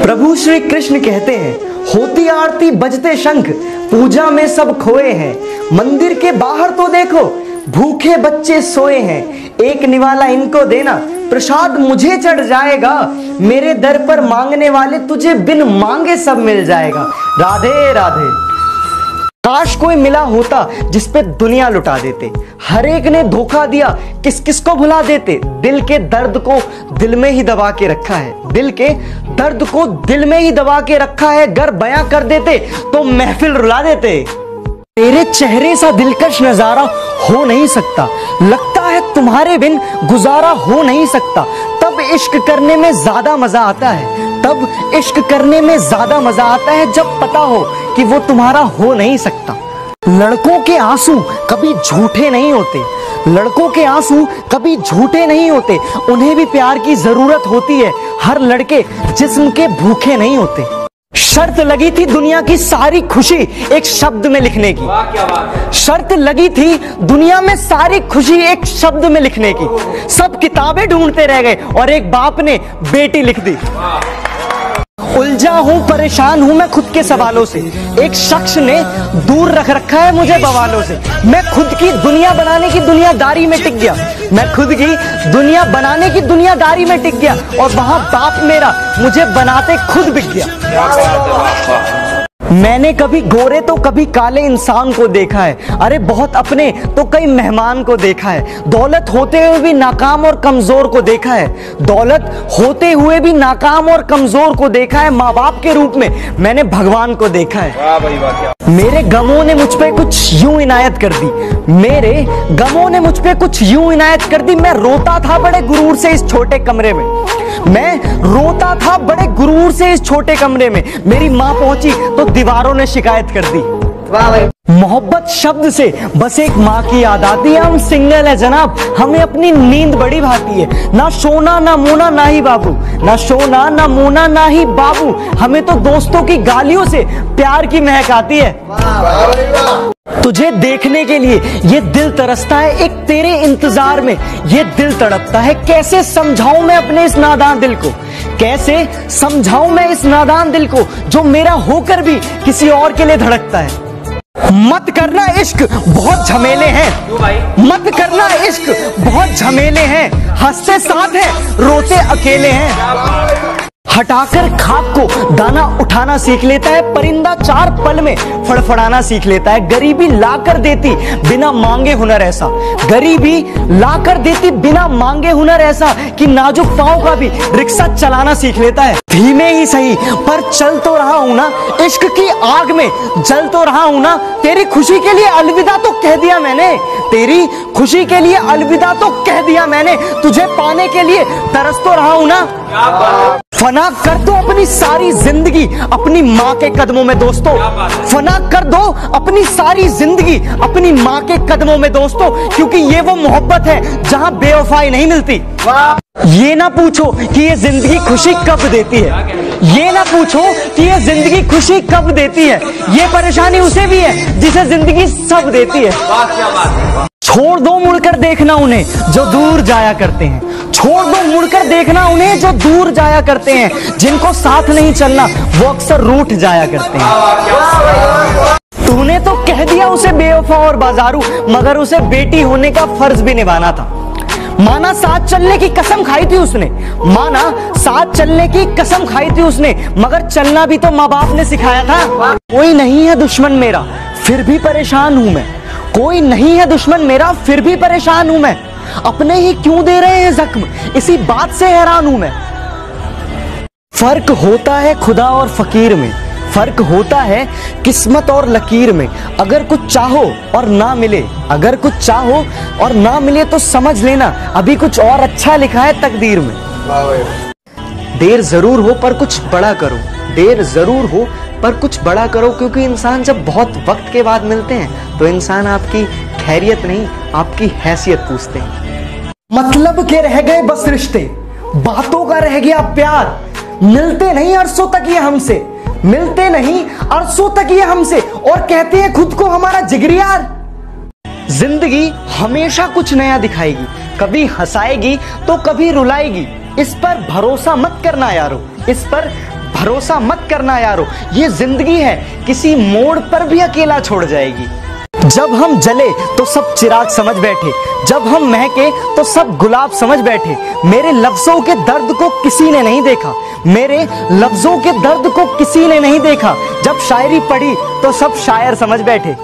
प्रभु श्री कृष्ण कहते हैं, होती आरती बजते शंख, पूजा में सब खोए हैं। मंदिर के बाहर तो देखो, भूखे बच्चे सोए हैं। एक निवाला इनको देना, प्रसाद मुझे चढ़ जाएगा। मेरे दर पर मांगने वाले तुझे बिन मांगे सब मिल जाएगा। राधे राधे। काश कोई मिला होता जिस पे दुनिया लुटा देते। हर एक ने धोखा दिया, किस किस को भुला देते। दिल के दर्द को दिल में ही दबा के रखा है, दिल के दर्द को दिल में ही दबा के रखा है। गर बयां कर देते तो महफिल रुला देते। तेरे चेहरे सा दिलकश नजारा हो नहीं सकता, लगता है तुम्हारे बिन गुजारा हो नहीं सकता। तब इश्क करने में ज्यादा मजा आता है, तब इश्क करने में ज्यादा मजा आता है जब पता हो कि वो तुम्हारा हो नहीं सकता। लड़कों के आंसू कभी झूठे नहीं होते, लड़कों के आंसू कभी झूठे नहीं होते। उन्हें भी प्यार की जरूरत होती है, हर लड़के जिस्म के भूखे नहीं होते। शर्त लगी थी दुनिया की सारी खुशी एक शब्द में लिखने की, शर्त लगी थी दुनिया में सारी खुशी एक शब्द में लिखने की। सब किताबें ढूंढते रह गए और एक बाप ने बेटी लिख दी। उलझा हूं, परेशान हूं मैं खुद के सवालों से। एक शख्स ने दूर रख रखा है मुझे बवालों से। मैं खुद की दुनिया बनाने की दुनियादारी में टिक गया, मैं खुद की दुनिया बनाने की दुनियादारी में टिक गया। और वहां बाप मेरा मुझे बनाते खुद बिक गया। मैंने कभी गोरे तो कभी काले इंसान को देखा है, अरे बहुत अपने तो कई मेहमान को देखा है। दौलत होते हुए भी नाकाम और कमजोर को देखा है, दौलत होते हुए भी नाकाम और कमजोर को देखा है। माँ बाप के रूप में मैंने भगवान को देखा है। वाह भाई वाह। मेरे गमों ने मुझ पे कुछ यूं इनायत कर दी, मेरे गमों ने मुझ पे कुछ यूं इनायत कर दी। मैं रोता था बड़े गुरूर से इस छोटे कमरे में, मैं रोता था बड़े गुरूर से इस छोटे कमरे में। मेरी माँ पहुंची तो दीवारों ने शिकायत कर दी। वाह भाई। मोहब्बत शब्द से बस एक माँ की याद आती है। हम सिंगल है जनाब, हमें अपनी नींद बड़ी भाती है। ना सोना ना मोना ना ही बाबू, ना सोना ना मोना ना ही बाबू। हमें तो दोस्तों की गालियों से प्यार की महक आती है। तुझे देखने के लिए ये दिल तरसता है, एक तेरे इंतजार में ये दिल तड़पता है। कैसे समझाऊं मैं अपने इस नादान दिल को, कैसे समझाऊं मैं इस नादान दिल को जो मेरा होकर भी किसी और के लिए धड़कता है। मत करना इश्क बहुत झमेले हैं, मत करना इश्क बहुत झमेले हैं। हंसते साथ हैं, रोते अकेले हैं। हटाकर खाक को दाना उठाना सीख लेता है, परिंदा 4 पल में फड़फड़ाना सीख लेता है। गरीबी लाकर देती बिना मांगे हुनर ऐसा, गरीबी लाकर देती बिना मांगे हुनर ऐसा कि नाजुक पांव का भी रिक्शा चलाना सीख लेता है। धीमे ही सही पर चल तो रहा हूं ना, इश्क की आग में जल तो रहा हूं ना। तेरी खुशी के लिए अलविदा तो कह दिया मैंने, तेरी खुशी के लिए अलविदा तो कह दिया मैंने। तुझे पाने के लिए तरस तो रहा हूं ना। फना कर दो अपनी सारी जिंदगी अपनी माँ के कदमों में दोस्तों, फना कर दो अपनी सारी जिंदगी अपनी माँ के कदमों में दोस्तों। क्योंकि ये वो मोहब्बत है जहाँ बेवफाई नहीं मिलती। ये ना पूछो कि ये जिंदगी खुशी कब देती है, ये ना पूछो कि ये जिंदगी खुशी कब देती है। ये परेशानी उसे भी है जिसे जिंदगी सब देती है। छोड़ दो मुड़कर देखना उन्हें जो दूर जाया करते हैं, छोड़ दो मुड़कर देखना उन्हें जो दूर जाया करते हैं। जिनको साथ नहीं चलना वो अक्सर रूठ जाया करते हैं। तूने तो कह दिया उसे बेवफा और बाजारू, मगर उसे बेटी होने का फर्ज भी निभाना था। माना साथ चलने की कसम खाई थी उसने, माना साथ चलने की कसम खाई थी उसने, मगर चलना भी तो माँ बाप ने सिखाया था। कोई नहीं है दुश्मन मेरा फिर भी परेशान हूं मैं, कोई नहीं है दुश्मन मेरा फिर भी परेशान हूं मैं। अपने ही क्यों दे रहे हैं जख्म, इसी बात से हैरान हूं मैं। फर्क होता है खुदा और फकीर में, फर्क होता है किस्मत और लकीर में। अगर कुछ चाहो और ना मिले, अगर कुछ चाहो और ना मिले तो समझ लेना अभी कुछ और अच्छा लिखा है तकदीर में। देर जरूर हो पर कुछ बड़ा करो, देर जरूर हो पर कुछ बड़ा करो। क्योंकि इंसान जब बहुत वक्त के बाद मिलते हैं तो इंसान आपकी खैरियत नहीं आपकी हैसियत पूछते हैं। मतलब के रह गए बस रिश्ते, बातों का रह गया प्यार। मिलते नहीं अरसों तक ये हमसे, मिलते नहीं अरसों तक ये हमसे, और कहते हैं खुद को हमारा जिगरियार। जिंदगी हमेशा कुछ नया दिखाएगी, कभी हंसाएगी तो कभी रुलाएगी। इस पर भरोसा मत करना यारो, इस पर भरोसा मत करना यारो, ये जिंदगी है, किसी मोड़ पर भी अकेला छोड़ जाएगी। जब हम जले तो सब चिराग समझ बैठे, जब हम महके तो सब गुलाब समझ बैठे। मेरे लफ्जों के दर्द को किसी ने नहीं देखा, मेरे लफ्जों के दर्द को किसी ने नहीं देखा। जब शायरी पढ़ी तो सब शायर समझ बैठे।